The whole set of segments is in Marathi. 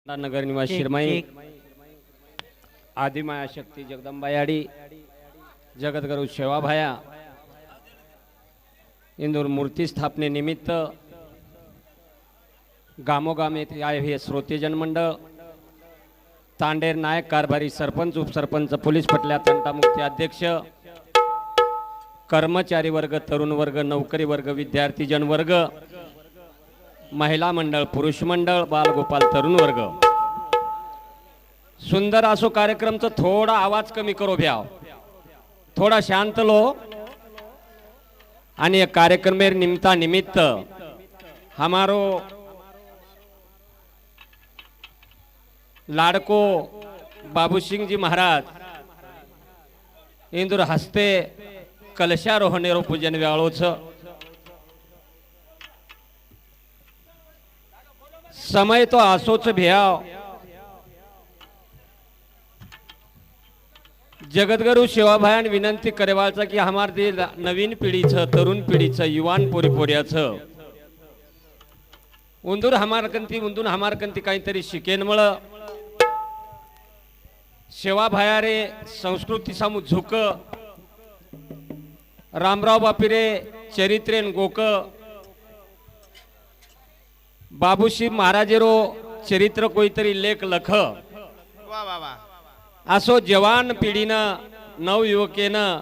नगर निवास शिरमाई आदिमाया शक्ती जगदंबायाडी जगद्गुरु शेवाभाया इंदूर मूर्ती स्थापनेनिमित्त गामोगाम येथे आहे हे श्रोतेजन मंडळ तांडेर नायक कारभारी सरपंच उपसरपंच पोलीस पटल्या तंटामुक्ती अध्यक्ष कर्मचारी वर्ग तरुण वर्ग नौकरी वर्ग विद्यार्थी जन वर्ग महिला मंडळ पुरुष मंडळ बालगोपाल तरुण वर्ग सुंदर असो कार्यक्रमचा थोड़ा आवाज कमी करो भ्याव थोड़ा शांत लो आणि कार्यक्रम निमित्त हमारो लाडको बाबू सिंह जी महाराज इंदूर हस्ते कलशारोहणेरो पूजन व्याळोच समय तो आसोच भ्याव जगद्गुरु शेवाभायान विनंती करेवाचा की हमार दे नवीन पिढीचं तरुण पिढीचं युवान पोरीपोऱ्याचं उंदूर हमार कंती काहीतरी शिकेन मळ शेवाभाया रे संस्कृती सामू झुक रामराव बापिरे चरित्रेन गोक बाबूशी महाराजेरो चरित्र कोईतरी लेख लख वा वा वा असो जवान पिढीनं नवयुवकेनं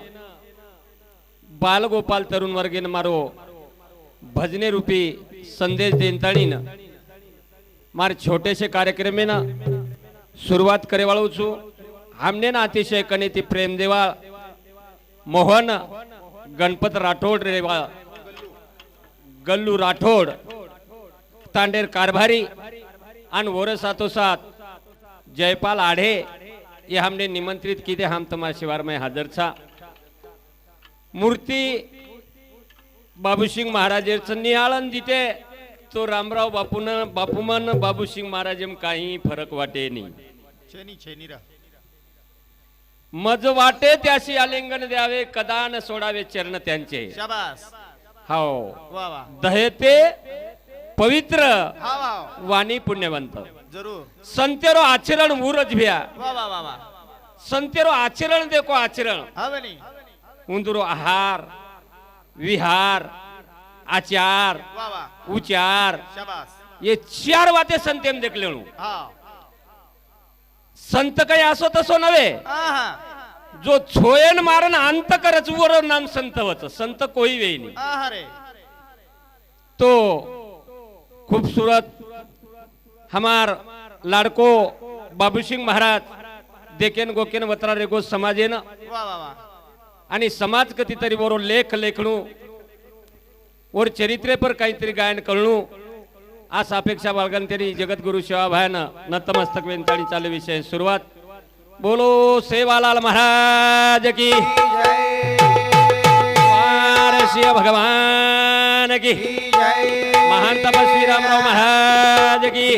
बालगोपाल तरुण वर्गेन मारो भजने रूपी संदेश देनताळीन मार छोटेसे कार्यक्रमेन सुरुवात करेवाळू छु हमने ना अतिशय कनेती प्रेम देवा मोहन गणपत राठोड रेवा गल्लू राठोड तांडेर कारभारी आणि वोर साथोसाथ जयपाल आढे ये हमने निमंत्रित की थे हम तुम्हारे शिवार में हाजिर था मूर्ति बाबू सिंह महाराज निहाळन दिते तो रामराव बापूमन बाबू सिंह महाराज काही फरक वाटे नहीं छेनी छेनी रा मज वाटे त्याशी आलिंगन द्यावे कदान सोडावे चरण त्यांचे शाबास हो वा वा दहेते पवित्र हा वा वाणी पुण्यवंत जरूर संतेरो आचरण उरज भ्या वा वा वा वा संतेरो आचरण देखो आचरण हा बनी उंदरो आहार विहार आचार वा वा उचार शाबास ये चार बातें संतेम देख लेणू हा संत काही असो तसो नव्हे आहा जो छोयन मारन अंत करच वर नाम संत वच संत कोई वेई नहीं आहा रे तो खूबसूरत हमार लाडको बाबू सिंह महाराज देखेन गोकेन वत्रा रेगो समाजेन वा वा वा आणि समाज कधीतरी बरो लेख लेखणू और चरित्रे पर काहीतरी गायन करणू आज अपेक्षा बाळगन तरी जगद्गुरु शेवाभायानं नतमस्तक वेंताळी चालू विषय सुरुवात बोलो सेवालाल महाराज की वारसिया भगवान की महान तपस्वी रामराव महाराज की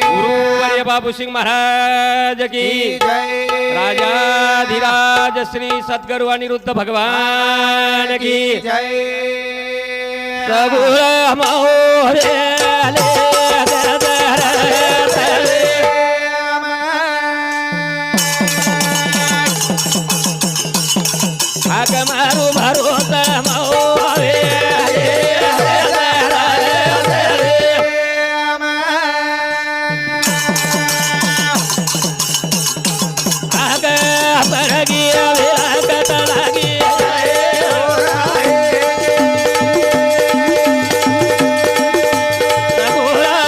गुरुवर्य बाबू सिंह महाराज की राजाधिराज श्री सद्गुरु अनिरुद्ध भगवान की सगुण मोहरे मारू भरोसा मोहरे सगुण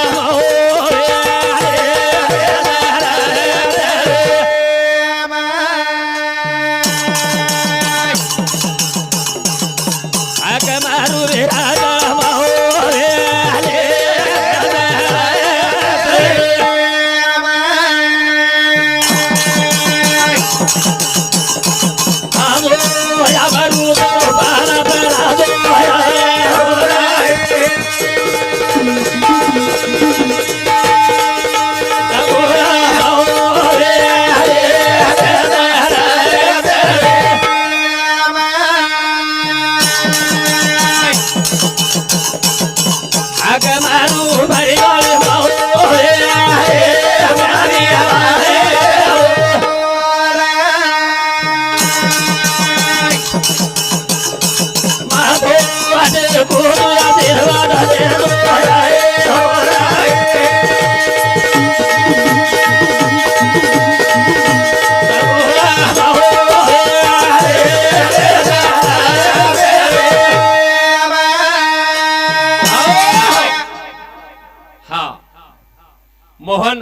मोहन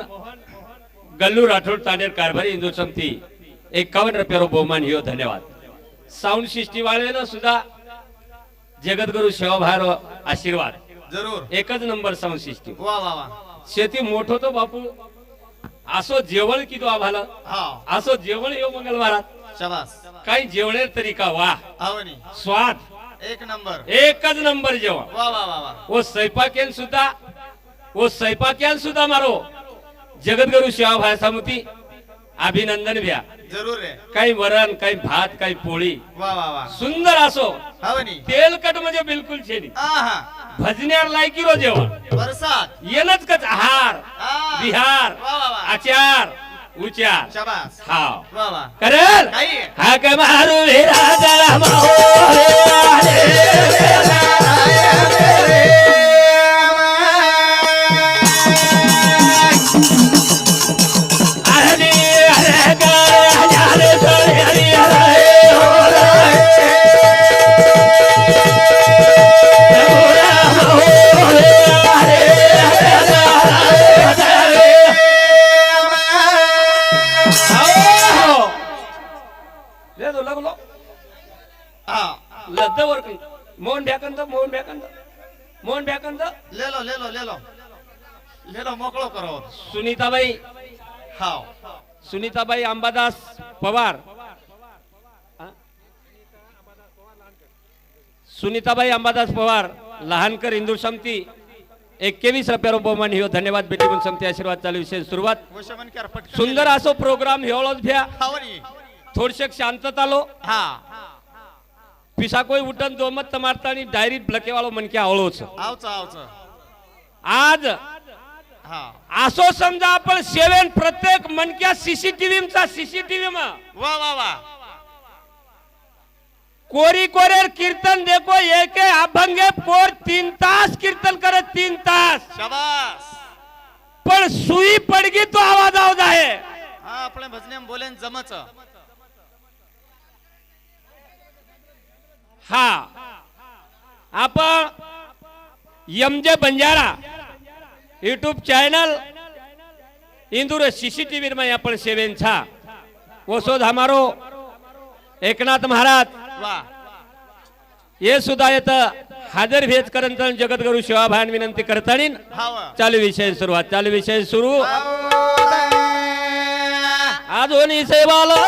गल्लू राठोड तांडेर कारभारी हिंदू समिती 51 रुपये बहुमान हियो धन्यवाद. साऊंड सिस्टीम वाले सुद्धा जगद्गुरु सेवाभार आशीर्वाद जरूर. एकच नंबर साऊंड सिस्टीम. वा वा वा. शेती मोठो तो बापू असो जेवण की तो आम्हाला हा. असो जेवण येऊ मंगळवारात शाबास. काही जेवणे तरीका वा आवनी. स्वाद एक नंबर. एकच नंबर जेवण. वा वा वा वा. वो स्वयंपाक्यान सुद्धा मारो जगद्गुरु सेवाभार समिती अभिनंदन भ्या. जरूर रे. काही वरण काही भात काही पोळी वा वा वा. सुंदर असो आवनी. तेलकट म्हणजे बिलकुल छेनी आहा. भजण्यार लायकी रो जेवण बरसात. येनच कच आहार आ. विहार वा वा वा. आचार उचार शाबास. हाव वा वा. करेल काही. हाक मारू विराजला माहो हरी हरे गा हरे सोरे हरी हरे हो रे मोहन भ्याकंद ले लो मोकळो करो. सुनीताबाई अंबादास पवार. सुनीताबाई अंबादास पवार लहानकर हिंदू समिती 21 रुपये बहुमान हियो धन्यवाद. बेटी पण समिती आशीर्वाद चालू विषय सुरुवात. वशमन कर पटकन. सुंदर असो प्रोग्राम हिवळोच भ्या. आवनी. थोडशे शांतता लो हा. पिसा कोई उठन दोमत तमारतानी डायरी ब्लकेवाळो मनके आवळोच. आवच. आज हा. असो समजा आपण सेवन प्रत्येक मनक्या सीसीटीव्ही मा वा वा वा. कोरी कोरेर कीर्तन देखो एक अभंगे पोर 3 तास कीर्तन करत 3 तास. शाबास. पण सुई पडगी तो आवाज आहे. हा. आपण भजने बोलेन जमच. हा आपण यमजे Banjara YouTube channel Indore CCTV में आपण सेवेन छा वो शोध हमारो एकनाथ महाराज वा. ये सुद्धा येत हजर भेद करंत जगद्गुरु सेवाभान विनंती करतानी हाव. चालू विषय सुरुवात. चालू विषय सुरू आधोनी सेवाला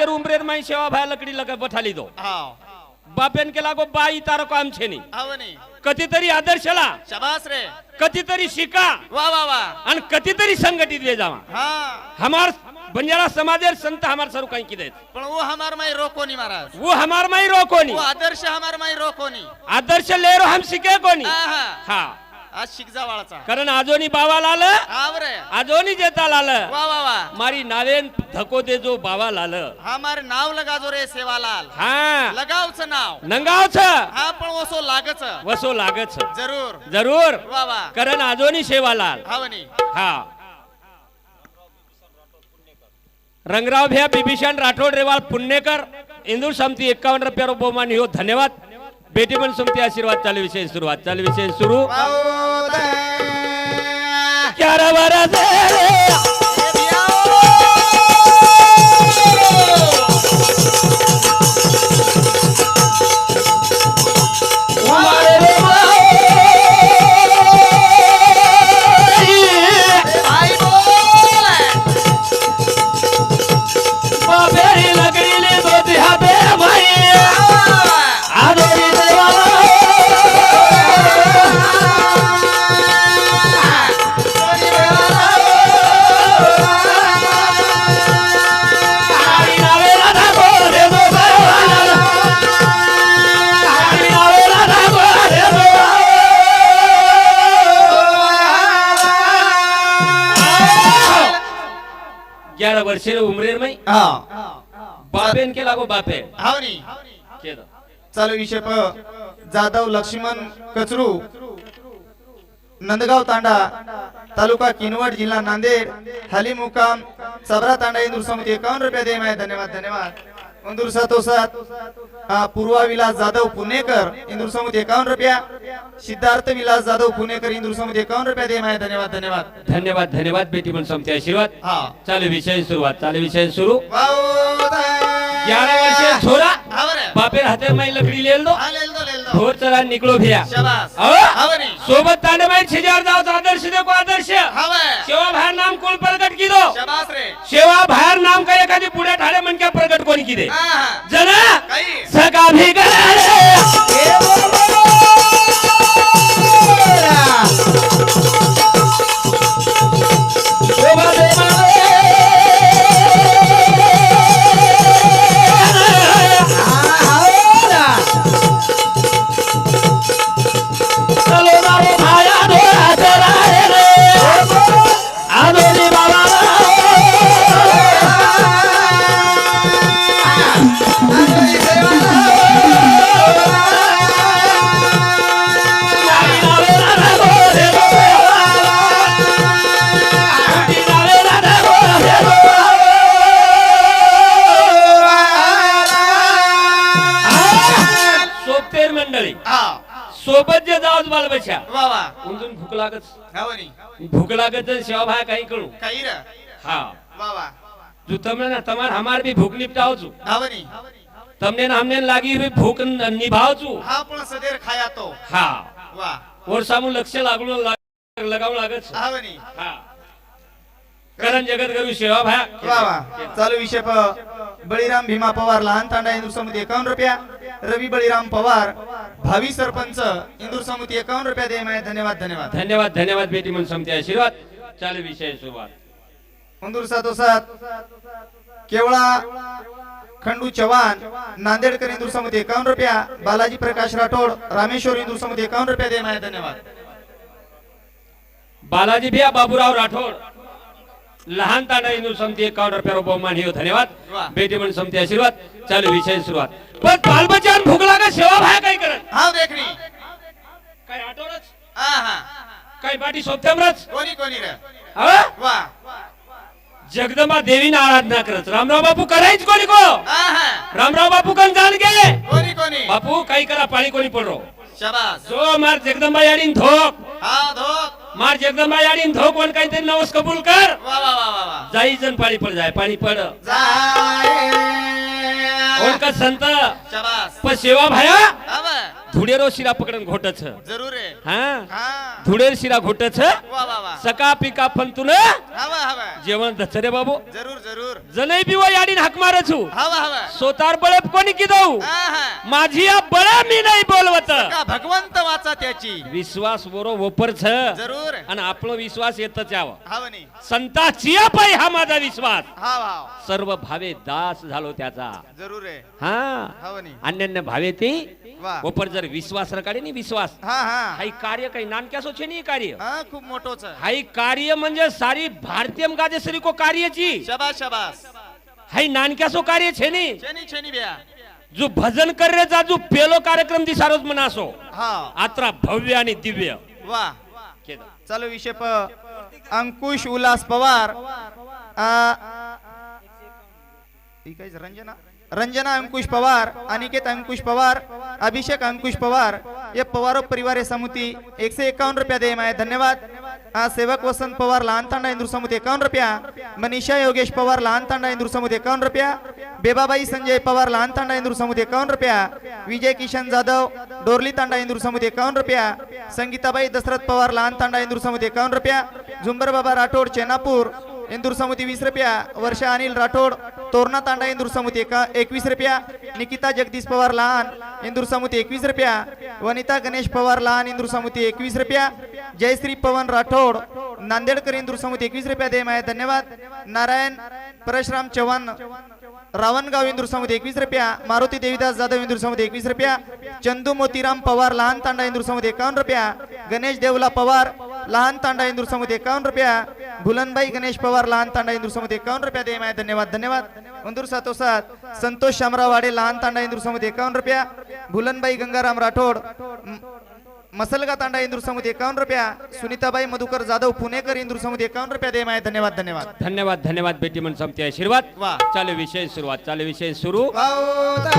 उमरेर माई सेवा भाई लकडी लगा बठाली दो. हाव. बापेन केला गो बाई तारो काम छेनी. आवनी. कधीतरी आदर्शला शाबास रे. कधीतरी शिका वा वा वा. आणि कधीतरी संघटित वे जावा. हा. हमार बंजारा समाजेर संत हमार सरू काही की देत. पण वो हमार माई रोकोनी महाराज. वो हमार माई रोकोनी. वो आदर्श हमार माई रोकोनी. आदर्श लेरो हम शिके कोणी. आहा. हा. आज शिकजा वाळाचा. कारण आजोनी बावा लाल आवरे. आजोनी जेता लाल वा वा वा. मारी नावेन धको दे जो बावा लाल. हमार नाव लगा जो रे सेवालाल. हा. लगावच नाव. नंगावच हा. पण वसो लागच. वसो लागच. जरूर. जरूर. वा वा. कारण आजोनी सेवालाल. हावनी. हा. रंगराव भैया बिभीषण राठोड रेवाल पुण्यकर इंदूर समिती 51 रुपये बहुमान हियो धन्यवाद. बेटी पण समिती आशीर्वाद चालू विषय सुरुवात. चालू विषय सुरू क्या 11 वर्षे उमरेर मै हा बापेन के लागो बापे हाव नी केलं चालू विषय जाधव लक्ष्मण कचरू नंदगाव तांडा तालुका किनवट जिल्हा नांदेड हाली मुकाम सबरा तांडा इंदूर समिती 51 रुपये दे माय धन्यवाद धन्यवाद इंदूर 707 पूर्वा विलास जाधव पुणेकर इंदूर समिती 51 रुपया सिद्धार्थ विलास जाधव पुणेकर इंदूर समिती 51 रुपये दे माय धन्यवाद धन्यवाद धन्यवाद धन्यवाद बेटी मन समते आशीर्वाद हा चालू विषय सुरुवात चालू विषय सुरू वाव 11 वर्षे छोरा हाव रे बापेर हाते मै लकडी लेल दो हा लेल दो ढोर चला निकलो भिया शाबास अहो, हाव नी सोबत तांडे मै छिजार जाओ आदर्श देखो आदर्श हाव सेवा बाहेर नाम कोण प्रगट की दो शाबास रे सेवा बाहेर नाम काय एखादी पुढे ठाणे मन क्या प्रगट कोणी की दे हा जना काही सगा भी सोबतेर मंडळी हा सोबत जे जाऊच बाल बच्चा वा वा उंदून भूक लागत हाव नी भूक लागत तर सेवा भाया काही करू काही रे हा वा वा जो तमने ना तमार हमार भी भूख निपटाओ छु हाव नी तमने ना हमने लागी भी भूख निभाव छु हा पण सदेर खाया तो हा वा और सामू लक्ष लागून लगाव लागत छ. हाव नी हा करण जगत करू सेवा भाया वा वा चालू विषय बळीराम भीमा पवार लहान तांडा इंदूर समिती 51 रुपया रवी बळीराम पवार भावी सरपंच इंदूर समिती 51 रुपया दे माय धन्यवाद धन्यवाद धन्यवाद धन्यवाद बेटी मन समते आशीर्वाद चालू विषय सुरुवात इंदूर 707 केवळा खंडू चव्हाण नांदेडकर इंदूर समिती 51 रुपया बालाजी प्रकाश राठोड रामेश्वर इंदूर समिती 51 रुपया दे माय धन्यवाद बालाजी भिया बाबूराव राठोड लहान तांडा इंदूर समती 51 रुपये बहुमान हियो धन्यवाद वाह. बेटी मन समते आशीर्वाद चालू विषय सुरुवात पण बाल बच्चान भूक लागा सेवा भाया काय करत हाव देखणी काय आठवडच हा हा काय बाटी सोबत्यामरच कोणी कोणी रे हा वा जगदंबा देवीने आराधना करत रामराव बापू करायच कोणी को हा हा रामराव बापू कन जाण गे कोणी कोणी बापू काही करा पाणी कोणी पडरो शाबास जो मार जगदंबा याडीन धोक हा धोक मार जगदंबा याडीन धोक वन काहीतरी नवस कबूल कर वा वा वा वा वा जाई जण पाणी पड जाय पाणी पड जाय ओळखत संत शाबास पण सेवा भाया हाव धुडेरो शिरा पकडन घोटच जरूर रे हा हा धुडेर शिरा घोटच वा वा वा सका पिका पण तुला हाव हाव जेवण दचरे बाबू जरूर जरूर जनै बिवा याडीन हाक मारछु हाव हाव सोतार बळप कोणी की दऊ हा हा माझी या बळ मी नाही बोलवत का भगवंत वाचा त्याची विश्वास बरो वपर छ जरूर आणि आपलो विश्वास येतच यावं हाव नी संताची पाय हा माझा विश्वास हाव हाव सर्व भावे दास झालो त्याचा जरूर रे हा हाव नी अन्य भावे ते वा वपर जर विश्वास रकाडे नी विश्वास हा हा हाई कार्य काही नानक्यासो छे नी कार्य हा खूप मोठोच हाई कार्य म्हणजे सारी भारतीय गाजेश्री को कार्यची शाबास शाबास हाई नानक्यासो कार्य छे नी छेनी छेनी बिया जो भजन करे जा जो पेलो कार्यक्रम दिसारोज मनासो हा आत्रा भव्य आणि दिव्य वा केदा. चालू विषय अंकुश उल्हास पवार ही काय रंजना रंजना अंकुश पवार अनिकेत अंकुश पवार अभिषेक अंकुश पवार ये पवारो परिवार समिति 151 रुपया दे माय धन्यवाद सेवक वसंत पवार लहान तांडा इंदूर समिति 51 रुपया मनीषा योगेश पवार लहान तांडा इंदूर समिति 51 रुपया बेबाबाई संजय पवार लहान तांडा इंदूर समिति 51 रुपया विजय किशन जाधव डोरली तांडा इंदूर समिति 51 रुपया संगीताबाई दशरथ पवार लहान तांडा इंदूर समिति 51 रुपया झुंबर बाबा राठोड चेनापूर इंदूर समिति 20 रुपया वर्षा अनिल राठोड तोरणा तांडा इंदूर समिति 21 रुपया निकिता जगदीश पवार लहान इंदूर समिति 21 रुपया वनिता गणेश पवार लहान इंदूर समिति 21 रुपया जयश्री पवन राठोड नांदेडकर इंदूर समिति 21 रुपया दे माय धन्यवाद नारायण परशुराम चव्हाण रावणगाव इंदूर समिति 21 रुपया मारुति देवीदास जाधव इंदूर समिति 21 रुपया चंदू मोतीराम पवार लहान तांडा इंदूर समिति 51 रुपया गणेश देवला पवार लहान तांडा इंदूर समिति 51 रुपया भुलनबाई गणेश पवार लहान तांडा इंदूर समुद्र 51 रुपया देय आहे धन्यवाद धन्यवाद उंदूर 707 संतोष शामराव वाडे लहान तांडा इंदूर समुद्र 51 रुपया भुलनबाई गंगाराम राठोड मसलगा तांडा इंदूर समुद्र 51 रुपया सुनीताबाई मधुकर जाधव पुणेकर इंदूर समुद्र 51 रुपया देय आहे धन्यवाद धन्यवाद धन्यवाद धन्यवाद बेटी मन समते आशीर्वाद वा. चालू विषय सुरुवात चालू विषय सुरू वावता.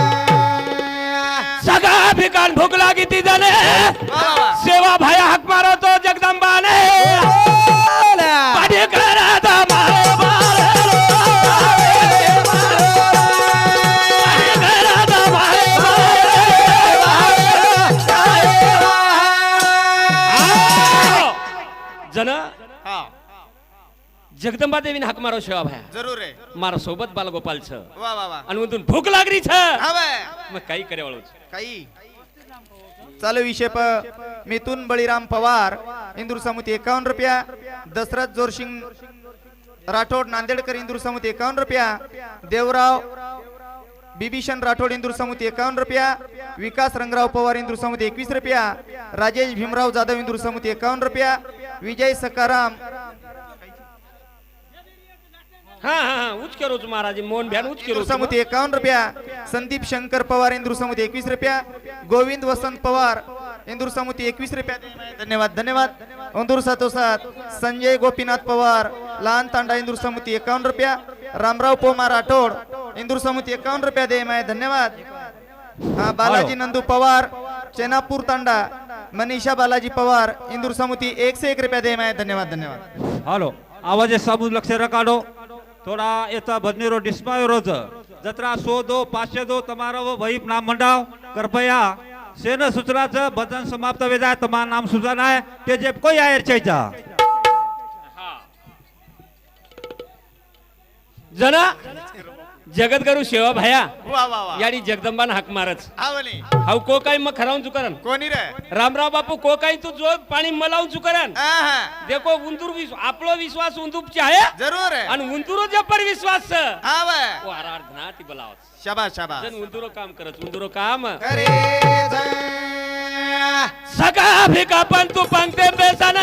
सगळा भिकाण भूक लागी ती जाणे वा वा. सेवा भाया हाक मारतो जगदंबाने पाठी कराता मारे मारे पाठी कराता मारे मारे. जन हा जगदंबा देवीने हाक मारो सेवा भाया जरूर आहे मारा सोबत बालगोपाल छ वा वा वा आणि मधून भूक लागली छ हा बाय. मग काही करे वळू काही चालू विषय मिथुन बळीराम पवार इंदूर समुद्र 51 रुपया दशरथ जोरसिंग राठोड नांदेडकर इंदूर समुद्र 51 रुपया देवराव बिभीषण राठोड इंदूर समुद्र 51 रुपया विकास रंगराव पवार इंदूर समुद्र 21 रुपया राजेश भीमराव जाधव इंदूर समुद्र 51 रुपया विजय सकाराम हा हा हा उच करो महाराज मोहन भ्यान उच करो इंदूर समुद्र 51 रुपया संदीप शंकर पवार इंदूर समुद्र 21 रुपया गोविंद वसंत पवार इंदूर समुद्र 21 रुपया धन्यवाद धन्यवाद इंदूर 707 संजय गोपीनाथ पवार लहान तांडा इंदूर समुद्र 51 रुपया रामराव पोमा राठोड इंदूर समुद्र 51 रुपया दे माय धन्यवाद बालाजी नंदू पवार चेनापूर तांडा मनीषा बालाजी पवार इंदूर समुद्र 101 रुपया दे माय धन्यवाद धन्यवाद हालो आवाज समूह लक्ष रकाडो थोड़ा येता भजनी रो डिस्मायो रोज जत्रा 102 502 तमारा वो वही नाम मंडाव कृपया सेन सूचनाच भजन समाप्त वेजा तमा नाम सूचना आहे ते जे कोई आयर चैचा जना जगद्गुरु सेवा भाया वा वा वा याडी जगदंबान हाक मारच हा बोले हाव को काय मग खरावून चुकरन कोणी रे रामराव बापू को काय तू जो पाणी मलावून चुकरन हा हा देखो उंदूर आपलो विश्वास उंदूप आहे जरूर आहे आणि उंदूरो जे पर विश्वास छ हा बाय. ओ आराधना ती बोलाव शाबास शाबास जन उंदूरो काम करत उंदूरो काम अरे सगळा भिका पण तू पंक्ते बेसन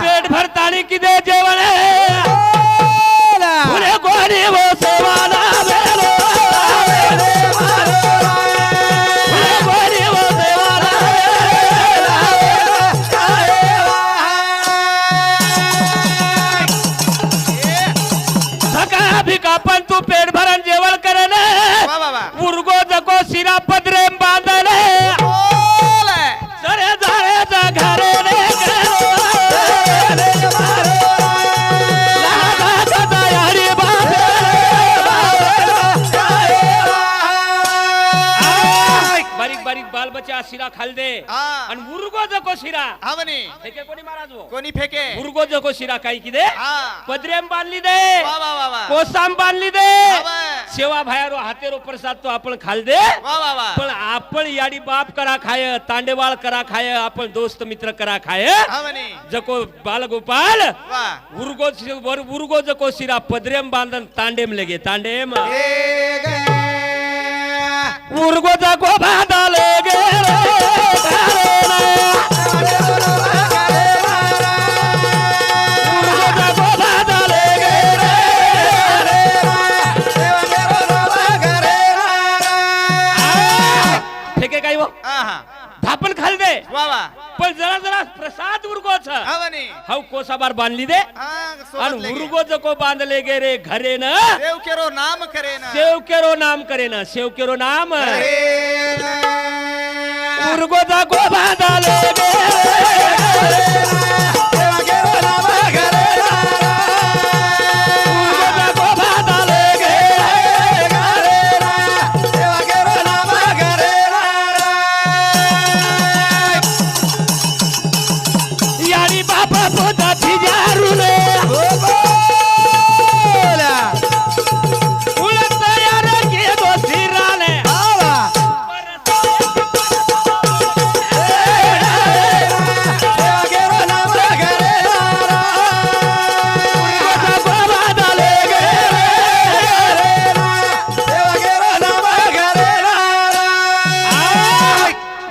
पेट भरतानी किदे जेवण पुरे कोणी वो सेवाला बेलो पुरे कोणी वो सेवाला सगळा भिका पण तू पेट भरण जेवण करन वा वा वा उर्गो जको शिरा पदरे बांधले बोले. सरे झारे घरे रे बारीक बारीक बाल बच्चा शिरा खाल दे हा. आणि उर्गो जको शिरा हा म्हणे फेके कोणी महाराज हो कोणी फेके उर्गो जको शिरा काही की दे हा पदरेम बांधली दे वा वा वा वा कोसाम बांधली दे हा बाय. सेवा भायारो हातेरो प्रसाद तो आपण खाल दे वा वा वा पण आपण याडी बाप करा खाय तांडेवाळ करा खाय आपण दोस्त मित्र करा खाय हा म्हणे जको बालगोपाल वा उर्गो जको शिरा पदरेम बांधन तांडेम लगे तांडेम उर्गो जको बांधा लगे उर्गो जको बांधा लगे ठीक आहे काय हो हा हा धापण खाल दे वा वा पण जरा जरा प्रसाद उर्गोच हा म्हणे हाव कोसाबार बांधली दे हा सोबत आणि लगे. उर्गो जको बांधले गे रे घरे न देव केरो नाम करे ना सेव केरो नाम करे ना सेव केरो नाम उर्गो जको बांधले गे उर्गो जको बांधले गे यारी बापा पोता थिजारुले उलट यार के दो सिराले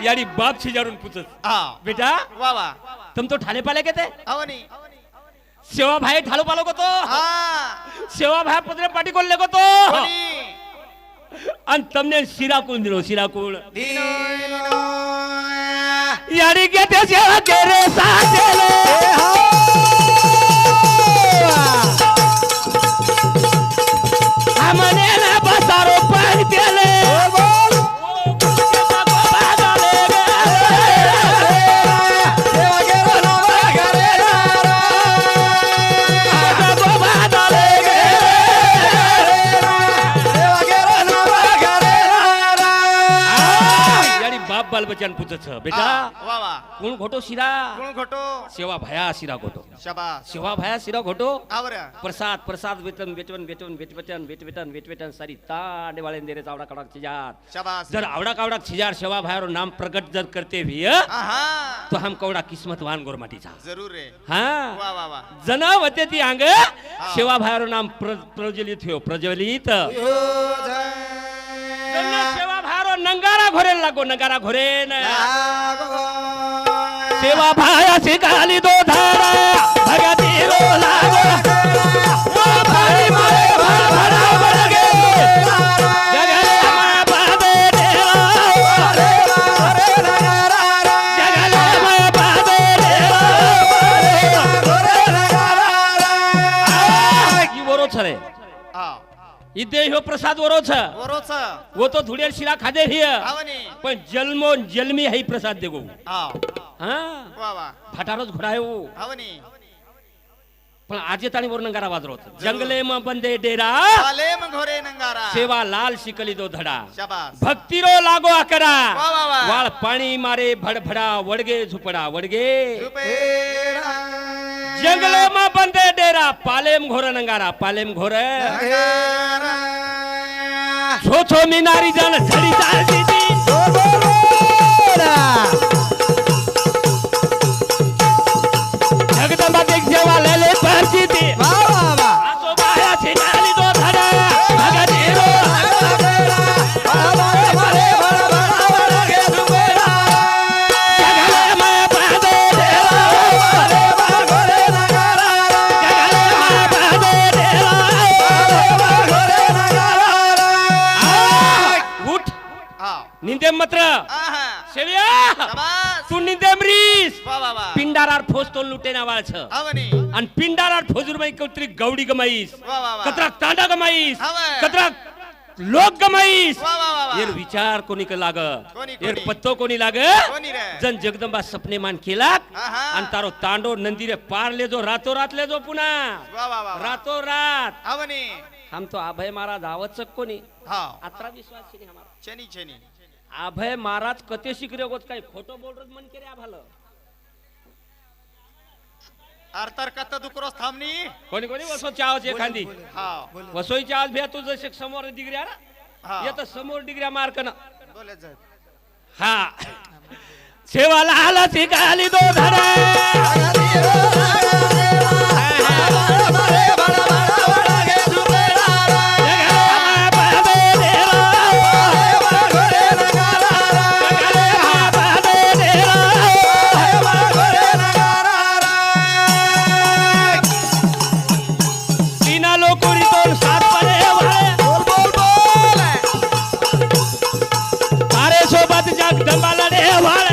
यारी बाप छिजारून पुछत हा बेटा वा वा तुम तो ठाणे पाले के थे हा म्हणे सेवा भाई ढालो पालो को तो हा सेवा भाई पदरे पाटी कोल्ले को तो कोणी आणि तमने शिराकून दिलो शिराकून दिनो दिनो याडी घेते सेवा केरे साचेले हमने ना बसारो पाणी प्याले बाल बच्चन पूछछ बेटा वा वा कोण घोटो शिरा कोण घोटो सेवा भया शिरा घोटो शाबास सेवा भया शिरा घोटो आवर प्रसाद प्रसाद वेतन वेतन वेतन वेतन वेतन वेतन सारी तांडे वाले देरे आवड़ा कावड़ा छिजार शाबास जर आवड़ा कावड़ा छिजार सेवा भायारो नाम प्रकट जर करते भी आहा तो हम कवड़ा किस्मतवान गोरमाटी जा जरूर रे हाँ वा वा वा जना होते ती अंग सेवा भायारो नाम प्रज्वलित हो प्रज्वलित जन सेवा भायारो नंगारा घोरे लागो नंगारा घोरे न सेवा भाया शिकाली दो धारा भगती रो लागो ओ भाई मारे भर भरा बरगे जगले माया बादे देवा जगले माया बादे देवा ई वरो छरे हा इथे ह्यो प्रसाद वरो छ वरोच वो तो धुळेर शिरा खादे हिय आवनी पण जन्मो जन्मी है प्रसाद देगो हा हाँ वा वा फाटारोच घोडायो आवनी पण आजे ताणी वर नंगारा वाजरो जंगले म बंदे डेरा आलेम घोरे नंगारा सेवा लाल शिकली दो धडा शाबास भक्तिरो लागो अकरा वा वा वा वाळ पाणी मारे भडभडा वडगे झुपडा वडगे रुपेरा जंगले म बंदे डेरा पालेम घोर नंगारा पालेम घोर नंगारा छो छो मिनारी जन झडी चालती ती जगदंबा देख जेवा लेले परची ती आसो बाया छिनाली दो धडा भगती रो जगले माया बादे देवा जगले माया बादे देवा उठ हा निंदे मात्र आहा सेविया शाबास तू निंदे मरीस वा वा वा पिंडारार फोस्तो लुटेना वाळ छ आवनी आणि पिंडारार फोजुरबाई कौत्री गौडी गमाईस वा वा वा कतरा तांडा गमाईस हवं. कतरा लोक गमाईस वा वा वा वा येर विचार कोणी का लाग कोणी, येर कोणी? पत्तो कोणी लाग कोणी रे जन जगदंबा सपने मान केलाक आहा. आणि तारो तांडो नंदीरे पार ले जो रातो रात ले जो पुन्हा वा वा वा रातो रात आवनी हम तो अभय महाराज आवत कोणी हा अत्रा विश्वास छे हमारा चनी चनी अभय महाराज कते शिकरे गोत काय खोटो बोल रत मन केरे आभाल आर्तर कत्त दुकरोस थांबनी कोणी कोणी वसो चावच एखादी हा वसोई चावच भ्या तू जसे समोर डिग्र्या ना हा येत समोर डिग्र्या मार्क ना बोले जात हा सेवाला आला शिकाली दो धडा जगदंबाला देवाळ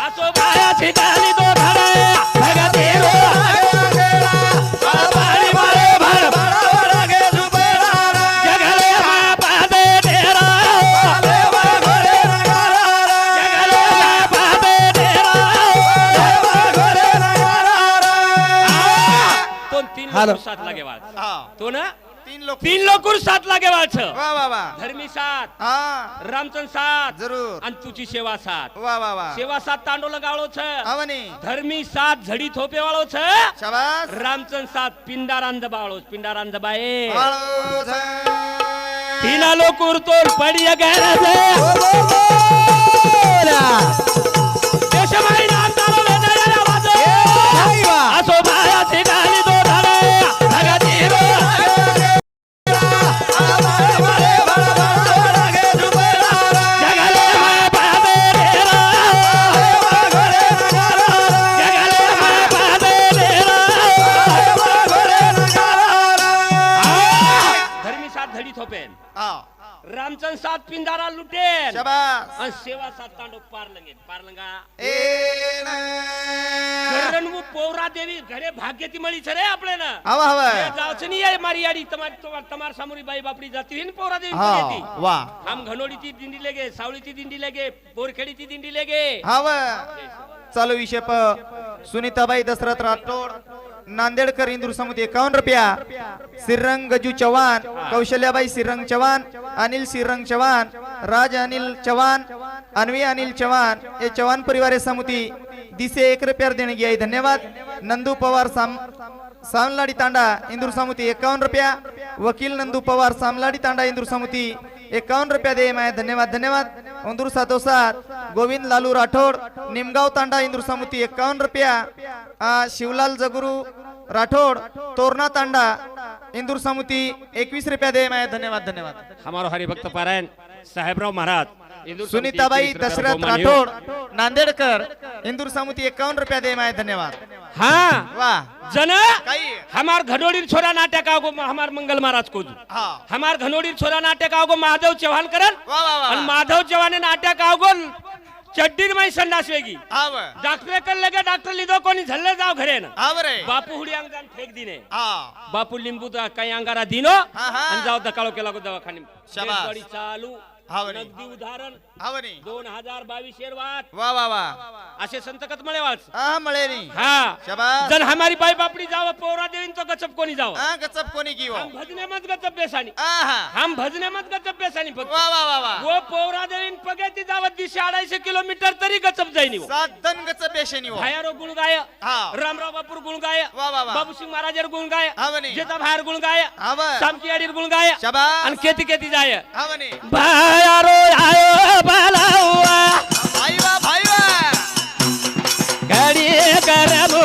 असो बाया छिकाली दो धडा भगती रो पाणी मारे भर जगले माया बादे डेरा जगले माया बादे डेरा तो तीन लोक साथ लागे वाच हा तो ना तीन लोक लोक साथ लागे वाच वा वा वा धर्मी साथ हा रामचंद साथ जरूर आणि तुझी सेवा साथ वा वा वा सेवा साथ तांडो लगावलो छ आवनी धर्मी साथ झडी थोपे वाळो छ शाबास रामचंद साथ पिंडारांद बाळो पिंडारांद बाए वाळो छ तीना लोक उरतोर पडिया गैरज देशमाई नाम तारो वेदना वाजो असो भाया छिकाली दो धडा भगती रो जगले माया बादे डेरा जगले माया बादे डेरा सात पिंजारा लुटेन शाबास आणि सेवा सात तांडव पार लंगा ए न कारण वो पौरा देवी घरे भाग्यती मळी छरे आपले ना हवा हवा जावच नहीं है मारी याडी तमार सामुरी बाई बापड़ी जाती है पौरा देवी येती हाँ वाह हम घनोडी ती दिंडी लेगे सावळी ती दिंडी लेगे बोरखेडी ती दिंडी लेगे हवा चालू विषय सुनीताबाई दशरथ राठोड नांदेडकर इंदूर समुद्र 51 रुपया श्रीरंग गजू चव्हाण कौशल्याबाई श्रीरंग चव्हाण अनिल श्रीरंग चव्हाण राज अनिल चव्हाण अन्वी अनिल चव्हाण ये चव्हाण परिवार समिति दिसे 1 रुपया देणगी आहे धन्यवाद नंदू पवार सामलाडी तांडा इंदूर समिति 51 रुपया वकील नंदू पवार सामलाडी तांडा इंदूर समिति 51 रुपया दे मैं धन्यवाद धन्यवाद इंदूर 707 गोविंद लालू राठोड निमगाव तांडा इंदूर समिति 51 रुपया शिवलाल जगुरू राठोड तोरणा तांडा इंदूर समिति 21 रुपया दे मैं धन्यवाद धन्यवाद हमारो हरिभक्त पारायण साहेबराव महाराज इंदूर सुनीताबाई दशरथ राठोड नांदेडकर इंदूर समिति 51 रुपया दे मैं धन्यवाद हाँ वाह जन काही हमार घनोडी छोरा नाटक आओ हमार मंगल महाराज को हाँ हमार घनोडी छोरा नाटक आओ महादेव चौहान करन वाह वाह और वाह माधव चौहान नाटक आओ चड्डीर माई संडास वेगी हाव डॉक्टर कर लगे डॉक्टर लिदो कोणी झल्ले जाव घरे ना हाव रे बापू हुडी अंगान फेक दिने हाँ बापू लिंबू दा काही अंगारा दिनो हा, हा. आणि जाव दकाळो केला को दवाखाने शाबास. गाडी चालू हाव रे नगदी उदाहरण हाव रे 2022 शेरवात वाह वाह वाह असे संत कतमळे वाच हाँ मळेरी हा शाबास जन हमारी बाई बापडी जाव पौरा देवीन तो गचप कोणी जाव हाँ गचप कोणी की वो हम भजने मत गचप बेसानी आहा हम भजने मत गचप बेसानी फक्त वाह वाह वाह वाह वो पौरा देवीन पगेती जावत दिशे 250 किलोमीटर तरी गचप जाईनी वो सात दन गचप बेशनी वो भायारो गुण गाय हाँ रामराव बापूर गुण गाय वाह वाह वाह बाबू सिंग महाराजर गुण गाय हाव नी जेता भायर गुण गाय हाव सामकी आडीर गुण गाय शाबास आणि केती केती जाय हाव नी भायारो आयो बालावा भाई वाह भाई वाह गाडी करमो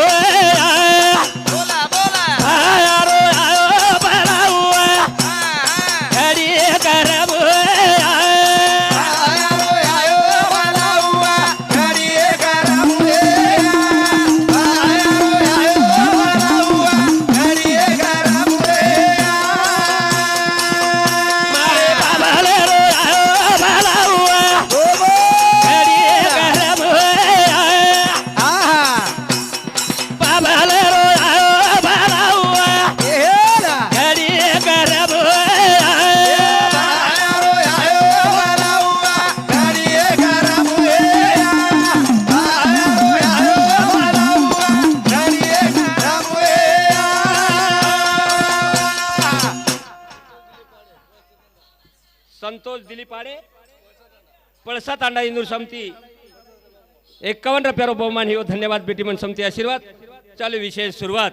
बोला बोला भायारो आयो बालावा हाँ हाँ गाडी करमो आयो आयो वाला हुआ घड़ी गरम है आयो आयो वाला हुआ घड़ी गरम है मारे बाबाले रो आयो बालावा ओ गाडी करमो आहा बाबाले रो आयो बालावा एला गाडी करमो आयो आयो वाला हुआ घड़ी गरम है आयो आयो वाला हुआ घड़ी गरम है संतोष दिलीपाडे पळसा तांडा इंदूर समिती 51 रुपयारो बहुमान ही धन्यवाद बेटी मन समिती आशीर्वाद चालू विशेष सुरुवात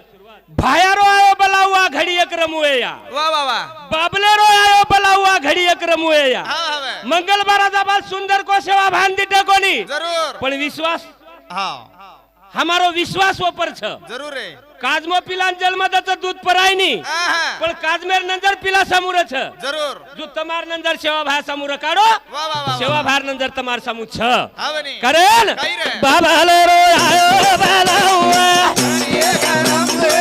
भायारो आयो बलावा घडी एक रमुए या वाह वाह वाह बाबलेरो आयो बलावा घडी एक रमुए या हाँ हाँ मंगल बाराजाबाद सुंदर को सेवा भान दिटे कोनी जरूर पण विश्वास हाँ हमारो विश्वास ऊपर छ जरूर है काजमो पिलान जन्मदाच दूध परायनी आहा पण काजमेर नंतर पिला समोर छ जरूर जो तमार नंतर सेवा भा समोर काढो वाह वाह वाह सेवा भार नंतर तमार समूह छ हावनी करेल काही रे. बाबा रो आयो बालावा ये गरम है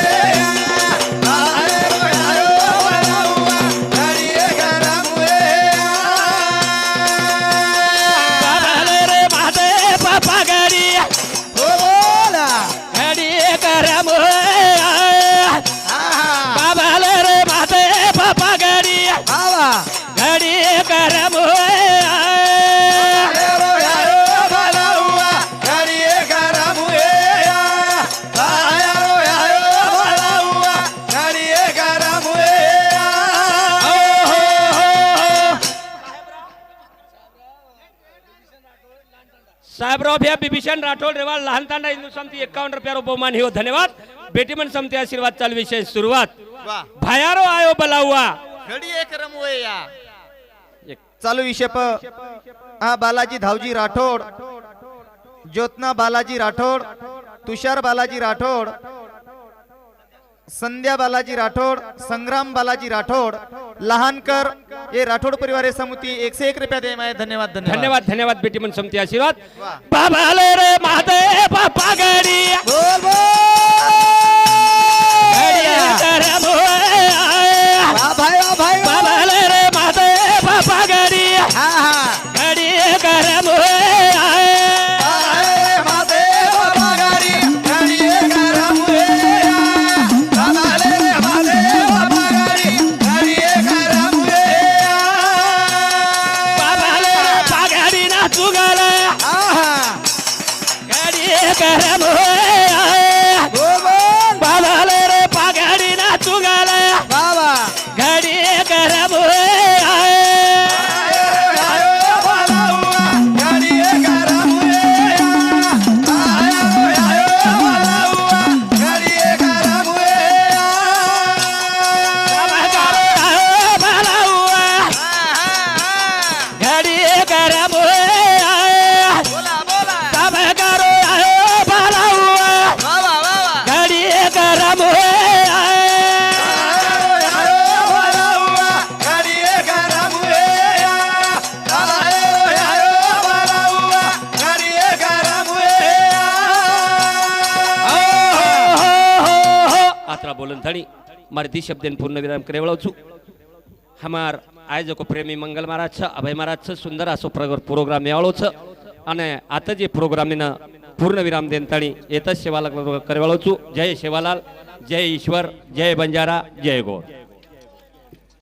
आयो आयो वाला हुआ घड़ी गरम है बाबा रे माते पापा गडी ओ बोला गडी करम आहा बाबा रे माते पापा गडी आवा गडी करम आयो आयो वाला हुआ घड़ी गरम है आयो आयो वाला हुआ घड़ी गरम है साहेबराव भैया बिभीषण राठोड रेवाळ लहान तांडा हिंदू समिती 51 रुपयारो बहुमान हो धन्यवाद बेटीमन समिती आशीर्वाद चालू विशेष सुरुवात वाह भायारो आयो बलावा घड़ी गरम हुए या चालू विषय बालाजी धावजी राठोड ज्योत्ना बालाजी राठोड तुषार बालाजी राठोड संध्या बालाजी राठोड संग्राम बालाजी राठोड लहानकर ये राठोड परिवार समिति 101 रुपया दे मैं धन्यवाद धन्यवाद धन्यवाद बेटीमन समिती आशीर्वाद वाह. बाबाले रे माते पापा गडी बोल बोल गडी करम वाह भाई वाह भाई बाबाले रे माते पापा गडी बाबाले रे पागाडी ना चुगाला बाबा घडी गरम घडी गरम बोला बोला सब करो बालाउआ बाबा बाबा घडी गरम आत्रा बोलन थाणी मारती शब्देन पूर्ण विराम करे वळवू છું हमार आयोजको प्रेमी मंगल महाराज છે અભય महाराज છે સુંદર આસો પ્રોગ્રામ મેળો છે અને આત જે પ્રોગ્રામ ને પૂર્ણ વિરામ દેન તાણી એત સેવાલાલ કરે વળું છું જય સેવાલાલ જય ઈશ્વર જય બંજારા જય ગોર